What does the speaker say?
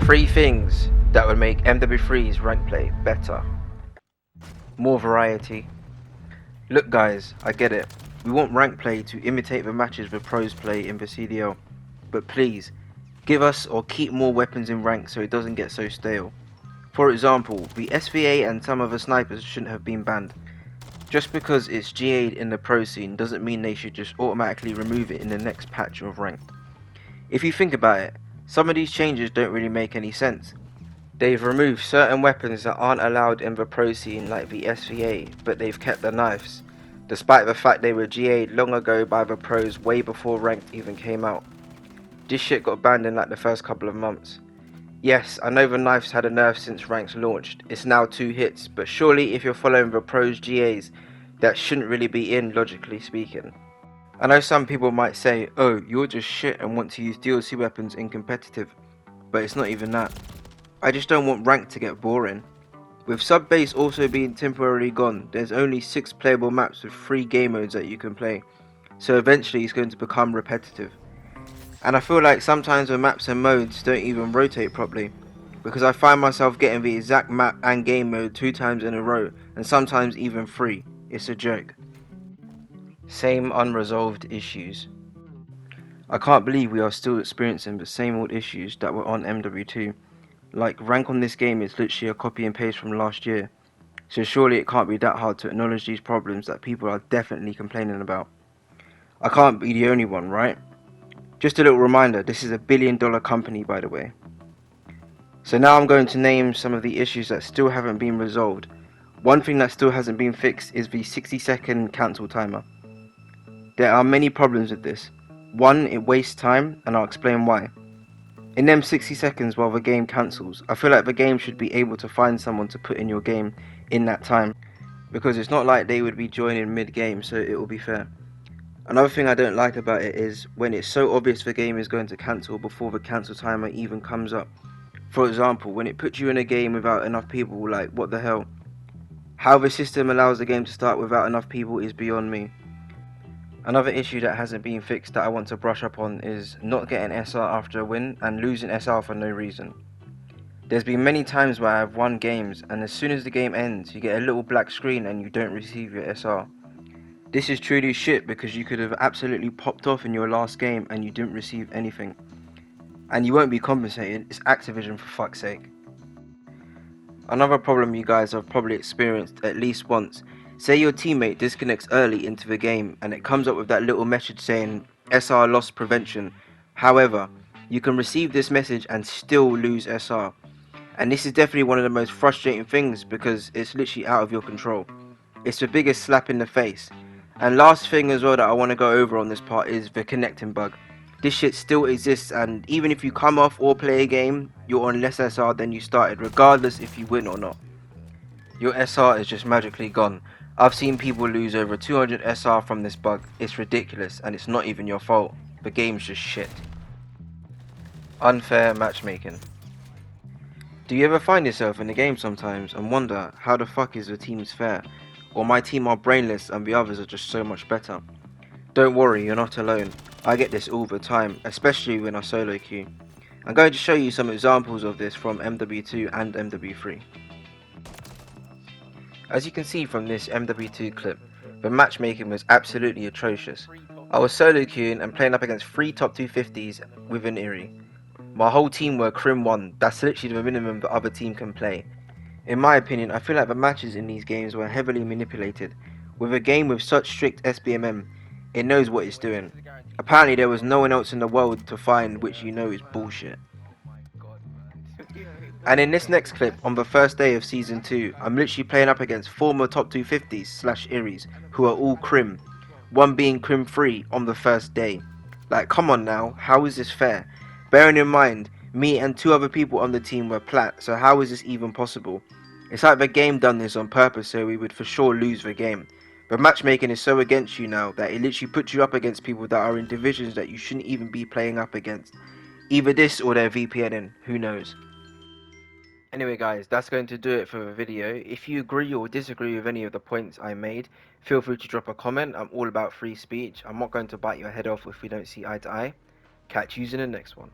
3 things that would make MW3's rank play better. More variety. Look guys, I get it. We want rank play to imitate the matches the pros play in the CDL. But please, give us or keep more weapons in rank so it doesn't get so stale. For example, the SVA and some of the snipers shouldn't have been banned. Just because it's GA'd in the pro scene doesn't mean they should just automatically remove it in the next patch of ranked. If you think about it, some of these changes don't really make any sense. They've removed certain weapons that aren't allowed in the pro scene like the SVA, but they've kept the knives, despite the fact they were GA'd long ago by the pros way before ranked even came out. This shit got banned in like the first couple of months. Yes, I know the knife's had a nerf since ranks launched, it's now 2 hits, but surely if you're following the pros GAs, that shouldn't really be in, logically speaking. I know some people might say, oh, you're just shit and want to use DLC weapons in competitive, but it's not even that. I just don't want rank to get boring. With sub base also being temporarily gone, there's only 6 playable maps with 3 game modes that you can play, so eventually it's going to become repetitive. And I feel like sometimes the maps and modes don't even rotate properly, because I find myself getting the exact map and game mode 2 times in a row, and sometimes even 3. It's a joke. Same unresolved issues. I can't believe we are still experiencing the same old issues that were on MW2. Like, rank on this game is literally a copy and paste from last year, so surely it can't be that hard to acknowledge these problems that people are definitely complaining about. I can't be the only one, right? Just a little reminder, this is a $1 billion company, by the way. So now I'm going to name some of the issues that still haven't been resolved. One thing that still hasn't been fixed is the 60-second cancel timer. There are many problems with this. One, it wastes time, and I'll explain why. In them 60 seconds while the game cancels, I feel like the game should be able to find someone to put in your game in that time, because it's not like they would be joining mid-game, so it will be fair. Another thing I don't like about it is when it's so obvious the game is going to cancel before the cancel timer even comes up. For example, when it puts you in a game without enough people, like what the hell? How the system allows the game to start without enough people is beyond me. Another issue that hasn't been fixed that I want to brush up on is not getting SR after a win and losing SR for no reason. There's been many times where I've won games and as soon as the game ends you get a little black screen and you don't receive your SR. This is truly shit because you could have absolutely popped off in your last game and you didn't receive anything. And you won't be compensated, it's Activision for fuck's sake. Another problem you guys have probably experienced at least once. Say your teammate disconnects early into the game and it comes up with that little message saying SR loss prevention. However, you can receive this message and still lose SR. And this is definitely one of the most frustrating things because it's literally out of your control. It's the biggest slap in the face. And last thing as well that I want to go over on this part is the connecting bug. This shit still exists and even if you come off or play a game, you're on less SR than you started regardless if you win or not. Your SR is just magically gone. I've seen people lose over 200 SR from this bug. It's ridiculous and it's not even your fault. The game's just shit. Unfair matchmaking. Do you ever find yourself in the game sometimes and wonder how the fuck is the teams fair? Or my team are brainless and the others are just so much better? Don't worry, you're not alone. I get this all the time, especially when I solo queue. I'm going to show you some examples of this from MW2 and MW3. As you can see from this MW2 clip, the matchmaking was absolutely atrocious. I was solo queuing and playing up against 3 top 250s with an Eerie. My whole team were Crim 1, that's literally the minimum the other team can play. In my opinion, I feel like the matches in these games were heavily manipulated. With a game with such strict SBMM, it knows what it's doing. Apparently there was no one else in the world to find, which you know is bullshit. And in this next clip, on the first day of Season 2, I'm literally playing up against former top 250s / Eerie's, who are all Crim. One being Crim 3 on the first day. Like, come on now, how is this fair? Bearing in mind, me and 2 other people on the team were plat, so how is this even possible? It's like the game done this on purpose so we would for sure lose the game. But matchmaking is so against you now that it literally puts you up against people that are in divisions that you shouldn't even be playing up against. Either this or they're VPNing, who knows. Anyway guys, that's going to do it for the video. If you agree or disagree with any of the points I made, feel free to drop a comment. I'm all about free speech. I'm not going to bite your head off if we don't see eye to eye. Catch you in the next one.